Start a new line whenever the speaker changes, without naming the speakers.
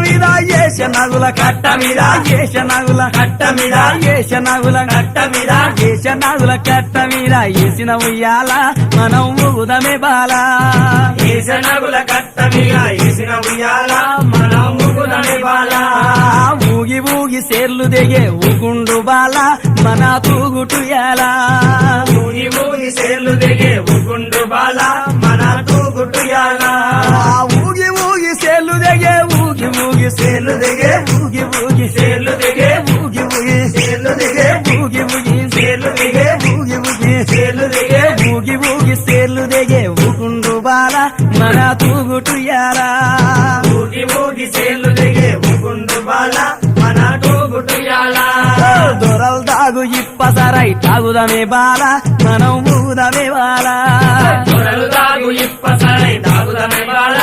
మీద ఏషనాగుల కట్ట మీద ఏషనాగుల కట్ట మీద ఏషనాగుల కట్ట మీద ఏషనాగుల కట్ట మీద ఏసిన ఉయ్యాల మనం ఊగుదమే బాల
ఏషనాగుల కట్ట మీద ఏసిన ఉయ్యాల మనం ఊగుదమే బాల
ఊగి ఊగి సేర్లు దిగే ఊగుండు బాల మన తూగుటుయాల
ఊగి ఊగి సేర్లు దిగే ఊగుండు బాల మన తూగుటుయాల
ఊగి ఊగి సేర్లు దిగే ఊగి ఊగి సేర్లు దిగే ఊగి ఊగి
సేర్లు దిగే
ఊగి ఊగి
సేర్లు దిగే
ఊగి ఊగి
సేర్లు దిగే
ఊగి ఊగి
సేర్లు దిగే
ఊగి ఊగి సేర్లు దిగే ఊగుండు బాల మన తూగుటుయాల
ఊగి ఊగి సేర్లు దిగే ఊగుండు బాల మన తూగుటుయాల
దొరలు దాగు ఇప్పసరై తాగుదమే బాల మనం ఊదమే బాల
దొరలు దాగు ఇప్పసరై తాగుదమే బాల